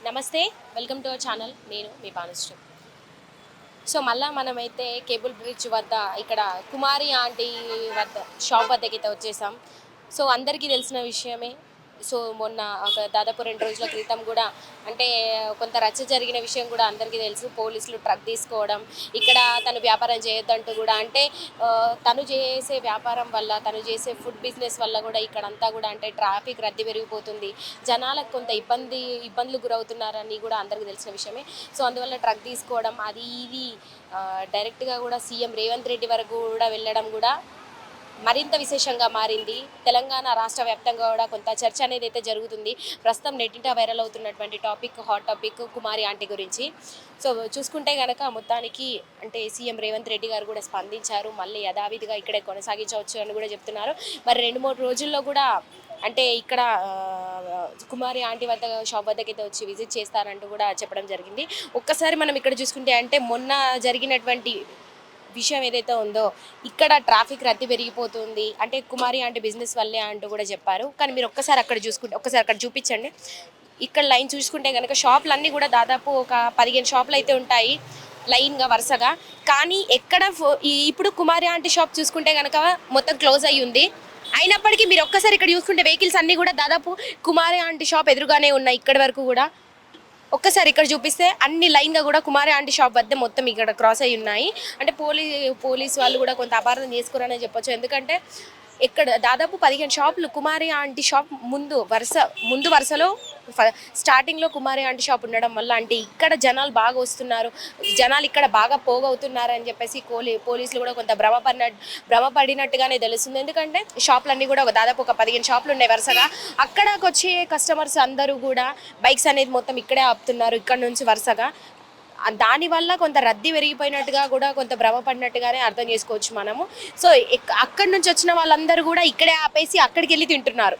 నమస్తే, welcome to our channel. నేను మీ Bhanusri. So మళ్ళీ మనమైతే కేబుల్ బ్రిడ్జ్ వద్ద ఇక్కడ కుమారి ఆంటీ వద్ద షాప్ వద్దకైతే వచ్చేసాం. సో అందరికీ తెలిసిన విషయమే. సో మొన్న ఒక దాదాపు 2 రోజుల క్రితం కూడా అంటే కొంత రచ్చ జరిగిన విషయం కూడా అందరికీ తెలుసు. పోలీసులు ట్రక్ తీసుకోవడం, ఇక్కడ తను వ్యాపారం చేయొద్దంటూ కూడా అంటే తను చేసే వ్యాపారం వల్ల, తను చేసే ఫుడ్ బిజినెస్ వల్ల కూడా ఇక్కడంతా కూడా అంటే ట్రాఫిక్ రద్దీ పెరిగిపోతుంది, జనాలకు కొంత ఇబ్బందులు గురవుతున్నారని కూడా అందరికీ తెలిసిన విషయమే. సో అందువల్ల ట్రక్ తీసుకోవడం అది ఇది డైరెక్ట్గా కూడా సీఎం రేవంత్ రెడ్డి వరకు కూడా వెళ్ళడం కూడా మరింత విశేషంగా మారింది. తెలంగాణ రాష్ట్ర వ్యాప్తంగా కూడా కొంత చర్చ అనేది అయితే జరుగుతుంది. ప్రస్తుతం నెట్టింట వైరల్ అవుతున్నటువంటి హాట్ టాపిక్ కుమారి ఆంటీ గురించి. సో చూసుకుంటే కనుక మొత్తానికి అంటే సీఎం రేవంత్ రెడ్డి గారు కూడా స్పందించారు. మళ్ళీ యథావిధిగా ఇక్కడే కొనసాగించవచ్చు అని కూడా చెప్తున్నారు. మరి 2-3 రోజుల్లో కూడా అంటే ఇక్కడ కుమారి ఆంటీ వద్ద షాప్ వద్దకైతే వచ్చి విజిట్ చేస్తారంటూ కూడా చెప్పడం జరిగింది. ఒక్కసారి మనం ఇక్కడ చూసుకుంటే అంటే మొన్న జరిగినటువంటి విషయం ఏదైతే ఉందో ఇక్కడ ట్రాఫిక్ రద్దీ పెరిగిపోతుంది అంటే కుమారి ఆంటీ బిజినెస్ వల్లే అంటూ కూడా చెప్పారు. కానీ మీరు ఒక్కసారి అక్కడ చూపించండి. ఇక్కడ లైన్ చూసుకుంటే కనుక షాపులన్నీ కూడా దాదాపు ఒక 15 షాపులు అయితే ఉంటాయి లైన్గా వరుసగా. కానీ ఎక్కడ ఇప్పుడు కుమారి ఆంటీ షాప్ చూసుకుంటే కనుక మొత్తం క్లోజ్ అయ్యి ఉంది. అయినప్పటికీ మీరు ఒక్కసారి ఇక్కడ చూసుకుంటే వెహికల్స్ అన్నీ కూడా దాదాపు కుమారి ఆంటీ షాప్ ఎదురుగానే ఉన్నాయి. ఇక్కడి వరకు కూడా ఒక్కసారి ఇక్కడ చూపిస్తే అన్ని లైన్గా కూడా కుమారి ఆంటీ షాప్ వద్ద మొత్తం ఇక్కడ క్రాస్ అయ్యి ఉన్నాయి. అంటే పోలీస్ వాళ్ళు కూడా కొంత అపార్థం చేసుకోరనే చెప్పొచ్చు. ఎందుకంటే ఇక్కడ దాదాపు 15 షాపులు కుమారి ఆంటీ షాప్ ముందు వరుసలో స్టార్టింగ్లో కుమారి ఆంటీ షాప్ ఉండడం వల్ల అంటే ఇక్కడ జనాలు బాగా వస్తున్నారు, జనాలు ఇక్కడ బాగా పోగవుతున్నారు అని చెప్పేసి పోలీసులు కూడా కొంత భ్రమపడినట్టుగానే తెలుస్తుంది. ఎందుకంటే షాపులన్నీ కూడా దాదాపు ఒక 15 షాపులు ఉన్నాయి వరుసగా. అక్కడికి వచ్చే కస్టమర్స్ అందరూ కూడా బైక్స్ అనేది మొత్తం ఇక్కడే ఆపుతున్నారు ఇక్కడ నుంచి వరుసగా. దానివల్ల కొంత రద్దీ పెరిగిపోయినట్టుగా కూడా కొంత భ్రమపడినట్టుగానే అర్థం చేసుకోవచ్చు మనము. సో అక్కడి నుంచి వచ్చిన వాళ్ళందరూ కూడా ఇక్కడే ఆపేసి అక్కడికి వెళ్ళి తింటున్నారు.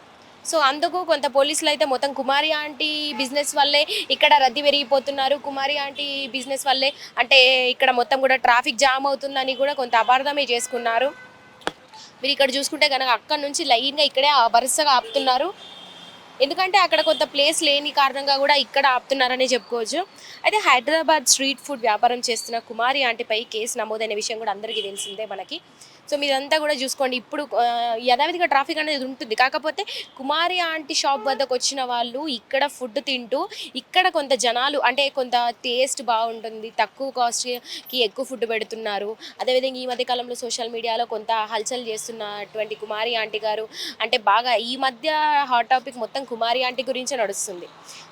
సో అందుకు కొంత పోలీసులు అయితే మొత్తం కుమారి ఆంటీ బిజినెస్ వల్లే ఇక్కడ రద్దీ పెరిగిపోతున్నారు, కుమారి ఆంటీ బిజినెస్ వల్లే అంటే ఇక్కడ మొత్తం కూడా ట్రాఫిక్ జామ్ అవుతుందని కూడా కొంత అపార్థమే చేసుకున్నారు. మీరు ఇక్కడ చూసుకుంటే కనుక అక్కడి నుంచి లైన్గా ఇక్కడే వరుసగా ఆపుతున్నారు. ఎందుకంటే అక్కడ కొంత ప్లేస్ లేని కారణంగా కూడా ఇక్కడ ఆపుతున్నారని చెప్పుకోవచ్చు. అయితే హైదరాబాద్ స్ట్రీట్ ఫుడ్ వ్యాపారం చేస్తున్న కుమారి ఆంటీపై కేసు నమోదైన విషయం కూడా అందరికీ తెలిసిందే మనకి. సో మీరంతా కూడా చూసుకోండి. ఇప్పుడు యథావిధిగా ట్రాఫిక్ అనేది ఉంటుంది. కాకపోతే కుమారి ఆంటీ షాప్ వద్దకు వచ్చిన వాళ్ళు ఇక్కడ ఫుడ్ తింటూ ఇక్కడ కొంత జనాలు అంటే కొంత టేస్ట్ బాగుంటుంది, తక్కువ కాస్ట్కి ఎక్కువ ఫుడ్ పెడుతున్నారు. అదేవిధంగా ఈ మధ్య కాలంలో సోషల్ మీడియాలో కొంత హల్చల్ చేస్తున్నటువంటి కుమారి ఆంటీ గారు అంటే బాగా ఈ మధ్య హాట్ టాపిక్ మొత్తం కుమారి ఆంటీ గురించే నడుస్తుంది.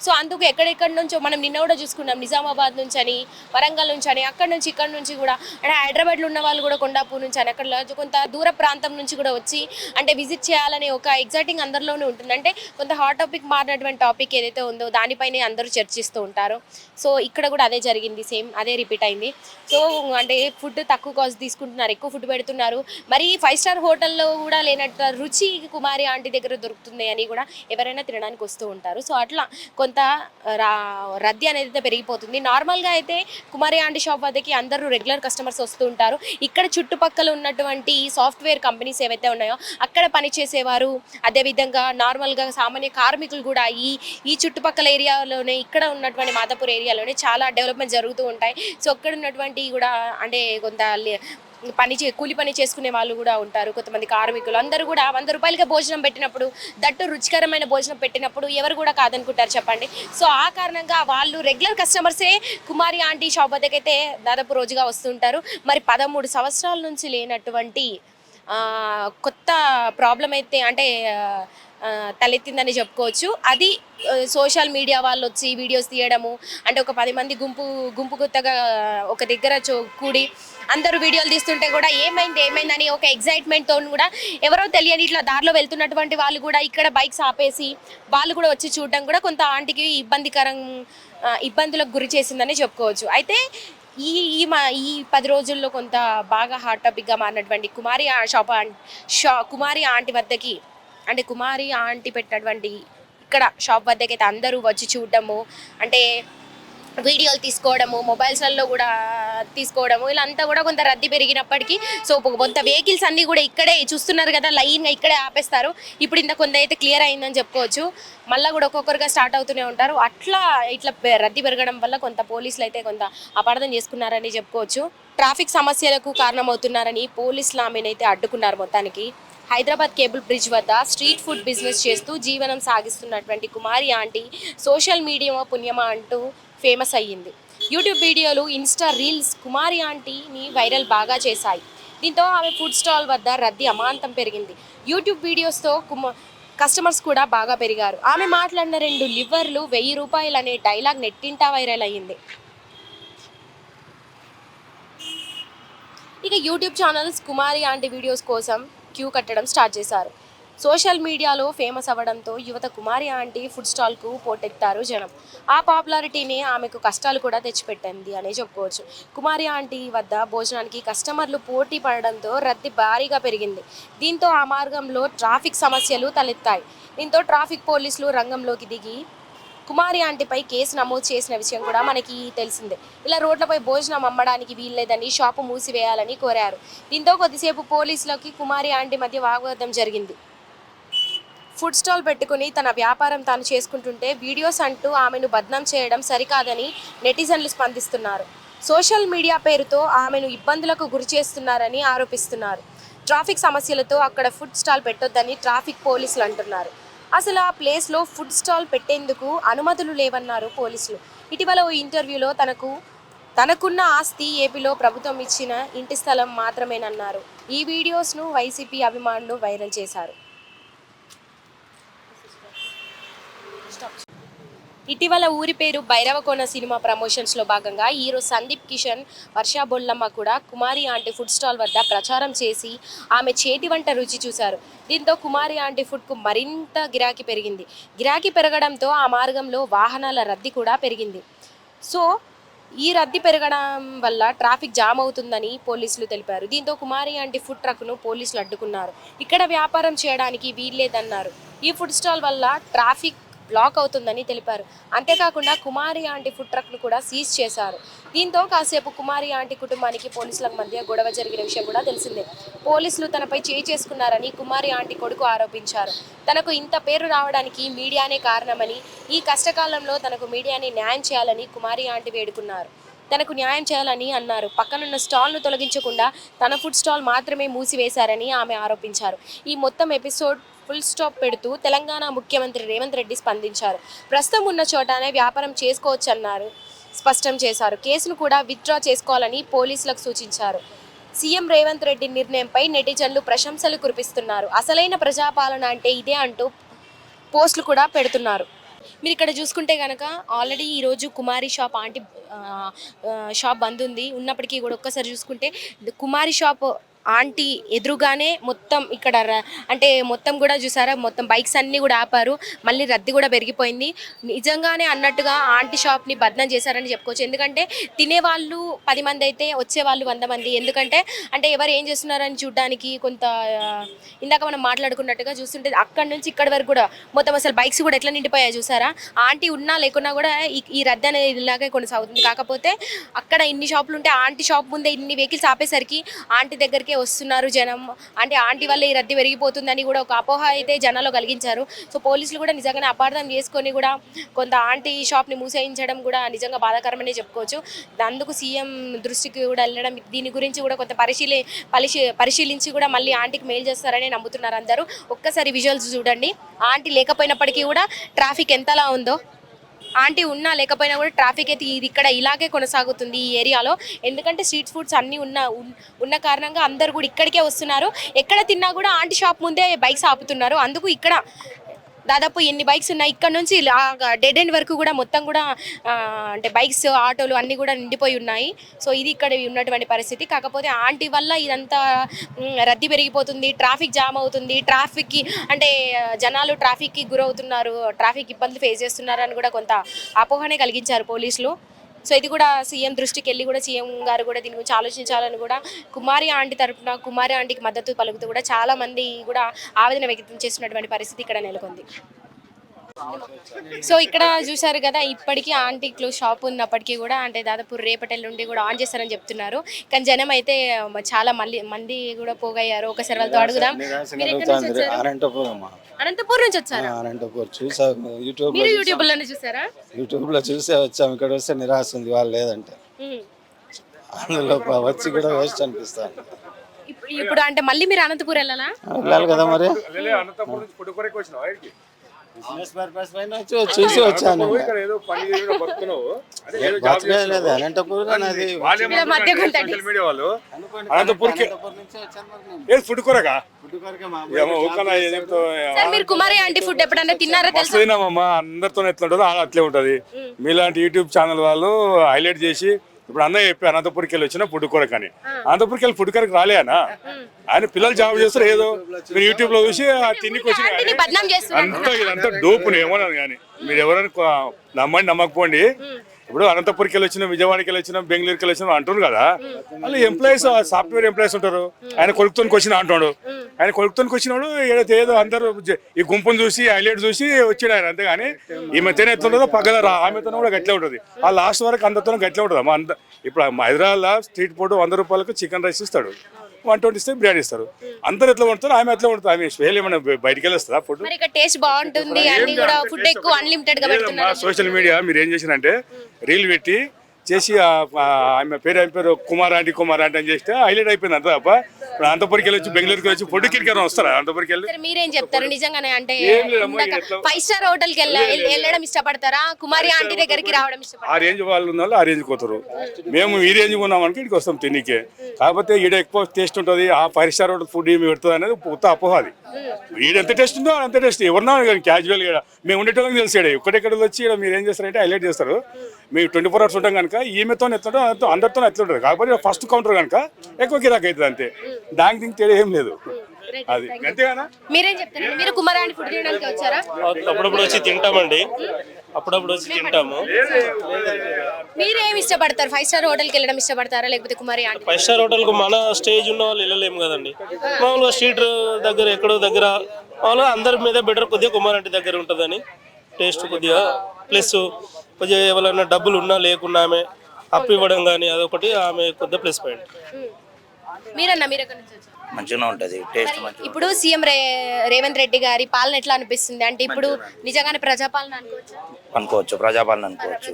సో అందుకు ఎక్కడెక్కడి నుంచో మనం నిన్న కూడా చూసుకున్నాం, నిజామాబాద్ నుంచి అని, వరంగల్ నుంచి అని, అక్కడి నుంచి ఇక్కడ నుంచి కూడా అంటే హైదరాబాద్లో ఉన్న వాళ్ళు కూడా కొండాపూర్ నుంచి అని అక్కడ కొంత దూర ప్రాంతం నుంచి కూడా వచ్చి అంటే విజిట్ చేయాలనే ఒక ఎగ్జైటింగ్ అందరిలోనే ఉంటుంది. అంటే కొంత హాట్ టాపిక్ మారినటువంటి టాపిక్ ఏదైతే ఉందో దానిపైనే అందరూ చర్చిస్తూ ఉంటారు. సో ఇక్కడ కూడా అదే జరిగింది, సేమ్ అదే రిపీట్ అయింది. సో అంటే ఫుడ్ తక్కువ కాస్ట్ తీసుకుంటున్నారు, ఎక్కువ ఫుడ్ పెడుతున్నారు. మరి 5 స్టార్ హోటల్లో కూడా లేనట్టు రుచి కుమారి ఆంటీ దగ్గర దొరుకుతుంది అని కూడా ఎవరైనా తినడానికి వస్తూ ఉంటారు. సో అట్లా కొంత రద్దీ అనేది పెరిగిపోతుంది. నార్మల్గా అయితే కుమారి ఆంటీ షాప్ వద్దకి అందరూ రెగ్యులర్ కస్టమర్స్ వస్తూ ఉంటారు. ఇక్కడ చుట్టుపక్కల ఉన్నటువంటి సాఫ్ట్వేర్ కంపెనీస్ ఏవైతే ఉన్నాయో అక్కడ పనిచేసేవారు, అదేవిధంగా నార్మల్గా సామాన్య కార్మికులు కూడా ఈ చుట్టుపక్కల ఏరియాలోనే ఇక్కడ ఉన్నటువంటి మాదాపూర్ ఏరియాలోనే చాలా డెవలప్మెంట్ జరుగుతూ ఉంటాయి. సో అక్కడ ఉన్నటువంటి కూడా అంటే కొంత కూలి పని చేసుకునే వాళ్ళు కూడా ఉంటారు. కొంతమంది కార్మికులు అందరూ కూడా 100 రూపాయలకి భోజనం పెట్టినప్పుడు, దట్టు రుచికరమైన భోజనం పెట్టినప్పుడు ఎవరు కూడా కాదనుకుంటారు చెప్పండి. సో ఆ కారణంగా వాళ్ళు రెగ్యులర్ కస్టమర్సే కుమారి ఆంటీ షాప్ వద్దకైతే దాదాపు రోజుగా వస్తుంటారు. మరి 13 సంవత్సరాల నుంచి లేనటువంటి కొత్త ప్రాబ్లం అయితే అంటే తలెత్తిందని చెప్పుకోవచ్చు. అది సోషల్ మీడియా వాళ్ళు వచ్చి వీడియోస్ తీయడము అంటే ఒక 10 మంది గుంపు కొత్తగా ఒక దగ్గర కూడి అందరూ వీడియోలు తీస్తుంటే కూడా ఏమైందని ఒక ఎగ్జైట్మెంట్తో కూడా ఎవరో తెలియని ఇట్లా దారిలో వెళ్తున్నటువంటి వాళ్ళు కూడా ఇక్కడ బైక్స్ ఆపేసి వాళ్ళు కూడా వచ్చి చూడడం కూడా కొంత ఆంటీకి ఇబ్బందులకు గురి చేసిందని చెప్పుకోవచ్చు. అయితే ఈ 10 రోజుల్లో కొంత బాగా హాట్ టాపిక్గా మారినటువంటి కుమారి ఆంటీ వద్దకి అంటే కుమారి ఆంటీ పెట్టినటువంటి ఇక్కడ షాప్ వద్దకైతే అందరూ వచ్చి చూడడము అంటే వీడియోలు తీసుకోవడము, మొబైల్స్లలో కూడా తీసుకోవడము ఇలా అంతా కూడా కొంత రద్దీ పెరిగినప్పటికీ సో కొంత వెహికల్స్ అన్నీ కూడా ఇక్కడే చూస్తున్నారు కదా, లైన్గా ఇక్కడే ఆపేస్తారు. ఇప్పుడు ఇంత కొంత అయితే క్లియర్ అయిందని చెప్పుకోవచ్చు. మళ్ళీ కూడా ఒక్కొక్కరుగా స్టార్ట్ అవుతూనే ఉంటారు. అట్లా ఇట్లా రద్దీ పెరగడం వల్ల కొంత పోలీసులు అయితే కొంత అపార్థం చేసుకున్నారని చెప్పుకోవచ్చు. ట్రాఫిక్ సమస్యలకు కారణమవుతున్నారని పోలీసులు ఆమెనైతే అడ్డుకున్నారు మొత్తానికి. హైదరాబాద్ కేబుల్ బ్రిడ్జ్ వద్ద స్ట్రీట్ ఫుడ్ బిజినెస్ చేస్తూ జీవనం సాగిస్తున్నటువంటి కుమారి ఆంటీ సోషల్ మీడియా పుణ్యమా అంటూ ఫేమస్ అయ్యింది. యూట్యూబ్ వీడియోలు, ఇన్స్టా రీల్స్ కుమారి ఆంటీని వైరల్ బాగా చేశాయి. దీంతో ఆమె ఫుడ్ స్టాల్ వద్ద రద్దీ అమాంతం పెరిగింది. యూట్యూబ్ వీడియోస్తో కస్టమర్స్ కూడా బాగా పెరిగారు. ఆమె మాట్లాడిన 2 లివర్లు 1000 రూపాయలు అనే డైలాగ్ నెట్టింటా వైరల్ అయ్యింది. ఇక యూట్యూబ్ ఛానల్స్ కుమారి ఆంటీ వీడియోస్ కోసం క్యూ కట్టడం స్టార్ట్ చేశారు. సోషల్ మీడియాలో ఫేమస్ అవ్వడంతో యువత కుమారి ఆంటీ ఫుడ్ స్టాల్కు పోటెత్తారు జనం. ఆ పాపులారిటీని ఆమెకు కష్టాలు కూడా తెచ్చిపెట్టింది అనే చెప్పుకోవచ్చు. కుమారి ఆంటీ వద్ద భోజనానికి కస్టమర్లు పోటీ పడడంతో రద్దీ భారీగా పెరిగింది. దీంతో ఆ మార్గంలో ట్రాఫిక్ సమస్యలు తలెత్తాయి. దీంతో ట్రాఫిక్ పోలీసులు రంగంలోకి దిగి కుమారి ఆంటీపై కేసు నమోదు చేసిన విషయం కూడా మనకి తెలిసిందే. ఇలా రోడ్లపై భోజనం అమ్మడానికి వీల్లేదని, షాపు మూసివేయాలని కోరారు. దీంతో కొద్దిసేపు పోలీసులకి కుమారి ఆంటీ మధ్య వాగ్వాదం జరిగింది. ఫుడ్ స్టాల్ పెట్టుకుని తన వ్యాపారం తాను చేసుకుంటుంటే వీడియోస్ అంటూ ఆమెను బద్నాం చేయడం సరికాదని నెటిజన్లు స్పందిస్తున్నారు. సోషల్ మీడియా పేరుతో ఆమెను ఇబ్బందులకు గురి చేస్తున్నారని ఆరోపిస్తున్నారు. ట్రాఫిక్ సమస్యలతో అక్కడ ఫుడ్ స్టాల్ పెట్టొద్దని ట్రాఫిక్ పోలీసులు అంటున్నారు. అసలు ఆ ప్లేస్లో ఫుడ్ స్టాల్ పెట్టేందుకు అనుమతులు లేవన్నారు పోలీసులు. ఇటీవల ఓ ఇంటర్వ్యూలో తనకున్న ఆస్తి ఏపీలో ప్రభుత్వం ఇచ్చిన ఇంటి స్థలం మాత్రమేనన్నారు. ఈ వీడియోస్ను వైసీపీ అభిమానులు వైరల్ చేశారు. ఇటీవల ఊరి పేరు భైరవకోన సినిమా ప్రమోషన్స్లో భాగంగా హీరో సందీప్ కిషన్, వర్ష బొల్లమ్మ కూడా కుమారి ఆంటీ ఫుడ్ స్టాల్ వద్ద ప్రచారం చేసి ఆమె చేతి వంట రుచి చూశారు. దీంతో కుమారి ఆంటీ ఫుడ్కు మరింత గిరాకీ పెరిగింది. గిరాకీ పెరగడంతో ఆ మార్గంలో వాహనాల రద్దీ కూడా పెరిగింది. సో ఈ రద్దీ పెరగడం వల్ల ట్రాఫిక్ జామ్ అవుతుందని పోలీసులు తెలిపారు. దీంతో కుమారి ఆంటీ ఫుడ్ ట్రక్ను పోలీసులు అడ్డుకున్నారు. ఇక్కడ వ్యాపారం చేయడానికి వీల్లేదన్నారు. ఈ ఫుడ్ స్టాల్ వల్ల ట్రాఫిక్ బ్లాక్ అవుతుందని తెలిపారు. అంతేకాకుండా కుమారి ఆంటీ ఫుడ్ ట్రక్ను కూడా సీజ్ చేశారు. దీంతో కాసేపు కుమారి ఆంటీ కుటుంబానికి పోలీసుల మధ్య గొడవ జరిగిన విషయం కూడా తెలిసిందే. పోలీసులు తనపై చేసుకున్నారని కుమారి ఆంటీ కొడుకు ఆరోపించారు. తనకు ఇంత పేరు రావడానికి మీడియానే కారణమని, ఈ కష్టకాలంలో తనకు మీడియానే న్యాయం చేయాలని కుమారి ఆంటీ వేడుకున్నారు. తనకు న్యాయం చేయాలని అన్నారు. పక్కనున్న స్టాల్ను తొలగించకుండా తన ఫుడ్ స్టాల్ మాత్రమే మూసివేశారని ఆమె ఆరోపించారు. ఈ మొత్తం ఎపిసోడ్ ఫుల్ స్టాప్ పెడుతూ తెలంగాణ ముఖ్యమంత్రి రేవంత్ రెడ్డి స్పందించారు. ప్రస్తుతం ఉన్న చోటనే వ్యాపారం చేసుకోవచ్చన్నారు స్పష్టం చేశారు. కేసును కూడా విత్డ్రా చేసుకోవాలని పోలీసులకు సూచించారు. సీఎం రేవంత్ రెడ్డి నిర్ణయంపై నెటిజన్లు ప్రశంసలు కురిపిస్తున్నారు. అసలైన ప్రజాపాలన అంటే ఇదే అంటూ పోస్టులు కూడా పెడుతున్నారు. మీరు ఇక్కడ చూసుకుంటే కనుక ఆల్రెడీ ఈరోజు కుమారి షాప్ ఆంటీ షాప్ బంద్ ఉంది. ఉన్నప్పటికీ కూడా ఒక్కసారి చూసుకుంటే కుమారి షాప్ ఆంటీ ఎదురుగానే మొత్తం ఇక్కడ అంటే మొత్తం కూడా చూసారా, మొత్తం బైక్స్ అన్నీ కూడా ఆపారు. మళ్ళీ రద్దీ కూడా పెరిగిపోయింది. నిజంగానే అన్నట్టుగా ఆంటీ షాప్ని బద్నాం చేశారని చెప్పుకోవచ్చు. ఎందుకంటే తినేవాళ్ళు 10 మంది అయితే వచ్చేవాళ్ళు 100 మంది. ఎందుకంటే ఎవరు ఏం చేస్తున్నారని చూడడానికి కొంత ఇందాక మనం మాట్లాడుకున్నట్టుగా చూస్తుంటే అక్కడి నుంచి ఇక్కడి వరకు కూడా మొత్తం అసలు బైక్స్ కూడా ఎట్లా నిండిపోయాయి చూసారా. ఆంటీ ఉన్నా లేకున్నా కూడా ఈ రద్దీ అనేది ఇలాగే కొనసాగుతుంది. కాకపోతే అక్కడ ఇన్ని షాపులు ఉంటే ఆంటీ షాప్ ముందే ఇన్ని వెహికల్స్ ఆపేసరికి ఆంటీ దగ్గరికి వస్తున్నారు జనం. అంటే ఆంటీ వల్ల ఈ రద్దీ పెరిగిపోతుందని కూడా ఒక అపోహ అయితే జనాల్లో కలిగించారు. సో పోలీసులు కూడా నిజంగానే అపార్థం చేసుకొని కూడా కొంత ఆంటీ షాప్ని మూసేయించడం కూడా నిజంగా బాధాకరమనే చెప్పుకోవచ్చు. అందుకు సీఎం దృష్టికి కూడా వెళ్ళడం, దీని గురించి కూడా కొంత పరిశీలించి కూడా మళ్ళీ ఆంటీకి మెయిల్ చేస్తారని నమ్ముతున్నారు అందరూ. ఒక్కసారి విజువల్స్ చూడండి. ఆంటీ లేకపోయినప్పటికీ కూడా ట్రాఫిక్ ఎంతలా ఉందో. ఆంటీ ఉన్నా లేకపోయినా కూడా ట్రాఫిక్ అయితే ఇది ఇక్కడ ఇలాగే కొనసాగుతుంది ఈ ఏరియాలో. ఎందుకంటే స్ట్రీట్ ఫుడ్స్ అన్నీ ఉన్న కారణంగా అందరు కూడా ఇక్కడికే వస్తున్నారు. ఎక్కడ తిన్నా కూడా ఆంటీ షాప్ ముందే బైక్స్ ఆపుతున్నారు. అందుకు ఇక్కడ దాదాపు ఎన్ని బైక్స్ ఉన్నాయి ఇక్కడ నుంచి డెడ్ ఎండ్ వరకు కూడా మొత్తం కూడా అంటే బైక్స్, ఆటోలు అన్నీ కూడా నిండిపోయి ఉన్నాయి. సో ఇది ఇక్కడ ఉన్నటువంటి పరిస్థితి. కాకపోతే ఆంటీ వల్ల ఇదంతా రద్దీ పెరిగిపోతుంది, ట్రాఫిక్ జామ్ అవుతుంది. ట్రాఫిక్కి అంటే జనాలు ట్రాఫిక్కి గురవుతున్నారు, ట్రాఫిక్ ఇబ్బందులు ఫేస్ చేస్తున్నారు అని కూడా కొంత అపోహనే కలిగించారు పోలీసులు. సో ఇది కూడా సీఎం దృష్టికి వెళ్ళి కూడా సీఎం గారు కూడా దీని గురించి ఆలోచించాలని కూడా కుమారి ఆంటీ తరఫున కుమారి ఆంటీకి మద్దతు పలుకుతూ కూడా చాలామంది కూడా ఆవేదన వ్యక్తం చేస్తున్నటువంటి పరిస్థితి ఇక్కడ నెలకొంది. సో ఇక్కడ చూసారు కదా, ఇప్పటికీ ఆంటీ క్లోజ్ షాప్ ఉన్నప్పటికీ కూడా అంటే దాదాపు రేపటి నుండి కూడా ఆన్ చేస్తారని చెప్తున్నారు. కానీ జనం అయితే చాలా మంది కూడా పోగయ్యారు. ఒకసారి వాళ్ళతో అడుగుదాం. మీరు ఎక్కడి నుంచి వచ్చారు? అనంతపూర్ నుంచి వచ్చారా? అనంతపూర్ చూసా, మీరు యూట్యూబ్ లోనే చూసారా? యూట్యూబ్ లో చూసే వచ్చాము. ఇక్కడ వస్తే నిరాశ ఉంది, వాళ్ళు లేదంటే అందులో వచ్చి కూడా వేస్ట్ అనిపిస్తాను. ఇప్పుడు అంటే మళ్ళీ మీరు అనంతపూర్ వెళ్ళాలా? వెళ్ళాలి కదా మరి. చూసి వచ్చాను. లేదు అనంతపూర్ మీరు కుమారి ఆంటీ ఫుడ్ ఎప్పుడన్నా తిన్నారా? తిన్నామమ్మా, అందరితో ఎట్లా ఉంటుందో అట్లే ఉంటది. మీలాంటి యూట్యూబ్ ఛానల్ వాళ్ళు హైలైట్ చేసి ఇప్పుడు అన్నయ్య చెప్పి అనంతపూర్కి వెళ్ళి వచ్చిన ఫుడ్ కొరకు అని. అనంతపూర్కి వెళ్ళి ఫుడ్ కొరకు రాలే అన్న, ఆయన పిల్లలు జాబ్ చేస్తారు. ఏదో మీరు యూట్యూబ్ లో చూసి ఆ తిండికి వచ్చి అంతా ఇదంతా డోపుని ఏమన్నాను. కానీ మీరు ఎవరైనా నమ్మండి నమ్మకపోండి, ఇప్పుడు అనంతపూర్కి వెళ్ళి వచ్చిన, విజయవాడకి వెళ్ళి వచ్చిన, బెంగళూరుకి వెళ్ళి వచ్చిన అంటారు కదా, వాళ్ళు ఎంప్లాయీస్ సాఫ్ట్వేర్ ఎంప్లాయీస్ ఉంటారు. ఆయన కొడుకుతోనికి వచ్చిన అంటున్నాడు. ఆయన కొడుకుతోనికి వచ్చినాడు ఏదో అందరూ ఈ గుంపును చూసి హైలైట్ చూసి వచ్చిన ఆయన. అంతేగాని ఈమెతోనే ఎట్లా ఉంటుందో పక్కన ఆమెతో కూడా గట్లే ఉంటుంది. ఆ లాస్ట్ వరకు అందరితో గట్లే ఉంటుంది. ఇప్పుడు హైదరాబాద్లో స్ట్రీట్ ఫుడ్ 100 రూపాయలకు చికెన్ రైస్ ఇస్తాడు, 120 ఇస్తే బిర్యానీ ఇస్తారు. అందరు ఎట్లా ఉంటారు, ఆమె ఎట్లా ఉంటుంది. ఆమె స్పెషల్ ఏమైనా బయటికి వెళ్ళొస్తుందా ఫుడ్? టేస్ట్ బాగుంటుంది, అన్ని కూడా ఫుడ్ ఎక్కువ అన్లిమిటెడ్ గా పెడుతున్నారు. సోషల్ మీడియా మీరు ఏం చేసినంటే రీల్ పెట్టి చేసి ఆమె పేరు కుమార్ ఆంటీ అని చేస్తే హైలైట్ అయిపోయింది. అంత తప్ప ఇప్పుడు అనంతపురికి వెళ్ళి బెంగళూరుకి వచ్చి ఫుడ్ కిరికరం వస్తారా? అనంతపురికి వెళ్ళి మీరేం చెప్తారు నిజంగానే? అంటే 5 స్టార్ హోటల్ కి వెళ్ళడం ఇష్టపడతారా, కుమారి ఆంటీ దగ్గరికి రావడం ఇష్టపడతారా? ఆ రేంజ్ వాళ్ళు ఉన్న వాళ్ళు ఆ రేంజ్ పోతారు. మేము ఈ రేంజ్ ఉన్నామనుకో ఇక్కడికి వస్తాం తినీకే. కాకపోతే ఈడ ఎక్కువ టేస్ట్ ఉంటుంది, ఆ 5 స్టార్ హోటల్ ఫుడ్ ఏమి పెడుతుంది అనేది కొత్త అపోహాది. ఈడ ఎంత టేస్ట్ ఉందో అంత టేస్ట్ ఎవరన్నా క్యాజువల్ గా మేము ఉండేటోళ్ళకి తెలిసాడు. ఎక్కడెక్కడ వచ్చి మీరు ఏం చేస్తారంటే హైలైట్ చేస్తారు. మేము 24 hours ఉంటాం కనుక ఈమెతో ఎట్లుంటో అందరితో ఎట్లుంటుంది. కాకపోతే ఫస్ట్ కౌంటర్ కనుక ఎక్కువ గిరాక్ అవుతుంది అంతే, దానికి దీనికి తేడా ఏం లేదు. అది అంతేగానా? మీరేం చెప్తారు? మీరు కుమారి ఆంటీ ఫుడ్ తినడానికి వచ్చారా? అప్పుడప్పుడు వచ్చి తింటామండి, అప్పుడప్పుడు వచ్చి తింటాము. మీరేం ఇష్టపడతారు? 5 స్టార్ హోటల్కి వెళ్ళడం ఇష్టపడతారా లేకపోతే కుమారి ఆంటీ? 5 స్టార్ హోటల్ కు మన స్టేజ్ ఉన్న వాళ్ళు వెళ్ళలేము కదండి. మామూలుగా స్ట్రీట్ దగ్గర ఎక్కడో దగ్గర మామూలుగా అందరి మీద బెటర్ కొద్దిగా కుమారి ఆంటీ దగ్గర ఉంటుందని టేస్ట్ కొద్దిగా. ప్లస్ కొద్దిగా ఎవరైనా డబ్బులు ఉన్నా లేకున్నా ఆమె అప్పు ఇవ్వడం కానీ అదొకటి ఆమె కొద్దిగా ప్లస్ పాయింట్. మీరన్నా మీరు ఎక్కడి నుంచి వచ్చారు? మంచిగా ఉంటుంది టేస్ట్. ఇప్పుడు సీఎం రేవంత్ రెడ్డి గారి పాలన ఎట్లా అనిపిస్తుంది? అంటే ఇప్పుడు నిజంగానే ప్రజాపాలన అనుకోవచ్చు, ప్రజాపాలన అనుకోవచ్చు.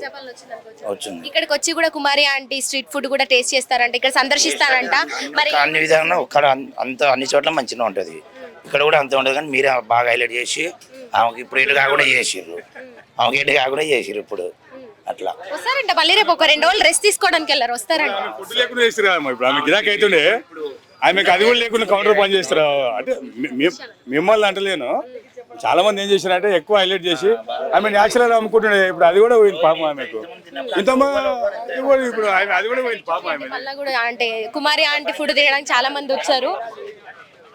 వచ్చింది. ఇక్కడికి వచ్చి కూడా కుమారి ఆంటీ స్ట్రీట్ ఫుడ్ కూడా టేస్ట్ చేస్తారంట, ఇక్కడ సందర్శిస్తారంట. మరి అన్ని విధాలుగా ఇక్కడ అన్ని చోట్ల మంచిగా ఉంటుంది, ఇక్కడ కూడా అంతే ఉంటుంది. కానీ మీరే బాగా హైలైట్ చేసి ఆమెకి ఇప్పుడు ఇటుగా కూడా చేసిర్రు, ఆమెకి ఇటుగా కూడా చేసిర్రు ఇప్పుడు అట్లా. వస్తారంట మళ్ళీ రేపు ఒక 2 రోజులు రెస్ట్ తీసుకోవడానికి వెళ్ళారు, వస్తారంట. ఫుడ్ లేకుండా చేస్తారు ఇప్పుడు ఆమె గిరాక్ అవుతుండే, ఆమెకు అది కూడా లేకుండా కౌంటర్ పని చేస్తారు. అంటే మిమ్మల్ని అంటలేను, చాలా మంది ఏం చేశారంటే ఎక్కువ హైలైట్ చేసి ఆమె న్యాచురల్ అమ్ముకుంటుండే. ఇప్పుడు అది కూడా పోయింది పాపం ఆమెకు. ఇంతమా ఇప్పుడు ఆమె అది కూడా పోయింది పాపం ఆమె. మళ్ళీ కూడా అంటే కుమారి ఆంటీ ఫుడ్ తినడానికి చాలా మంది వచ్చారు.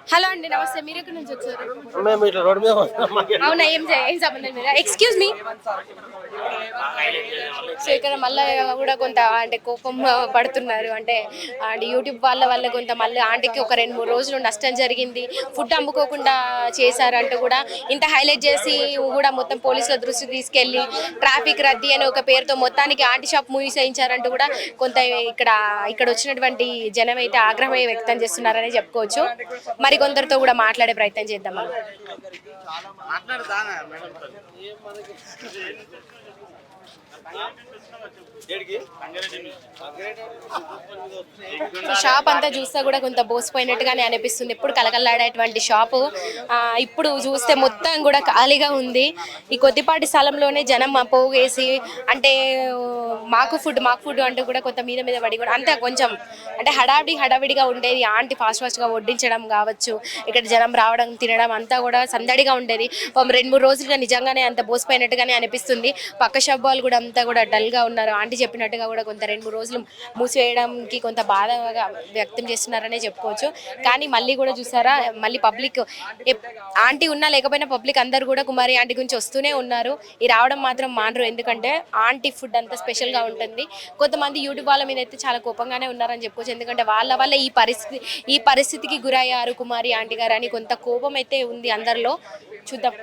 హలో అండి, నమస్తే. మీరు ఎక్కడి నుంచి వచ్చారు? అవునా, ఏం సంబంధం లేదా? Excuse me. సో ఇక్కడ మళ్ళీ కూడా కొంత అంటే కోపం పడుతున్నారు. అంటే యూట్యూబ్ వల్ల కొంత మళ్ళీ ఆంటీకి ఒక 2-3 రోజులు నష్టం జరిగింది, ఫుడ్ అమ్ముకోకుండా చేశారంటూ కూడా ఇంత హైలైట్ చేసి కూడా మొత్తం పోలీసుల దృష్టికి తీసుకెళ్లి ట్రాఫిక్ రద్దీ అనే ఒక పేరుతో మొత్తానికి ఆంటీ షాప్ మూసేయించారంటూ కూడా కొంత ఇక్కడ వచ్చినటువంటి జనం అయితే ఆగ్రహం వ్యక్తం చేస్తున్నారని చెప్పుకోవచ్చు. మరి కొందరితో కూడా మాట్లాడే ప్రయత్నం చేద్దాం. షాప్ అంతా చూస్తే కూడా కొంత బోసిపోయినట్టుగానే అనిపిస్తుంది. ఎప్పుడు కలకల్లాడేటువంటి షాపు ఇప్పుడు చూస్తే మొత్తం కూడా ఖాళీగా ఉంది. ఈ కొద్దిపాటి స్థలంలోనే జనం పోగేసి అంటే మాకు ఫుడ్ అంటూ కూడా కొంత మీద పడి కూడా అంతా కొంచెం అంటే హడావిడిగా ఉండేది. ఆంటీ ఫాస్ట్గా వడ్డించడం కావచ్చు, ఇక్కడ జనం రావడం తినడం అంతా కూడా సందడిగా ఉండేది. 2-3 రోజులుగా నిజంగానే అంత బోసిపోయినట్టుగానే అనిపిస్తుంది. పక్క షాప్ వాళ్ళు కూడా అంతా కూడా డల్గా ఉన్నారు. ఆంటీ చెప్పినట్టుగా కూడా కొంత 2-3 రోజులు మూసివేయడానికి కొంత బాధగా వ్యక్తం చేస్తున్నారనే చెప్పుకోవచ్చు. కానీ మళ్ళీ కూడా చూసారా, మళ్ళీ పబ్లిక్ ఆంటీ ఉన్నా లేకపోయినా పబ్లిక్ అందరూ కూడా కుమారి ఆంటీ గురించి వస్తూనే ఉన్నారు. ఈ రావడం మాత్రం మానరు, ఎందుకంటే ఆంటీ ఫుడ్ అంతా స్పెషల్గా ఉంటుంది. కొంతమంది యూట్యూబ్ వాళ్ళ మీద అయితే చాలా కోపంగానే ఉన్నారని చెప్పుకోవచ్చు, ఎందుకంటే వాళ్ళ వల్ల ఈ పరిస్థితికి గురయ్యారు కుమారి ఆంటీ గారు అని కొంత కోపం అయితే ఉంది అందరిలో. చూద్దాం.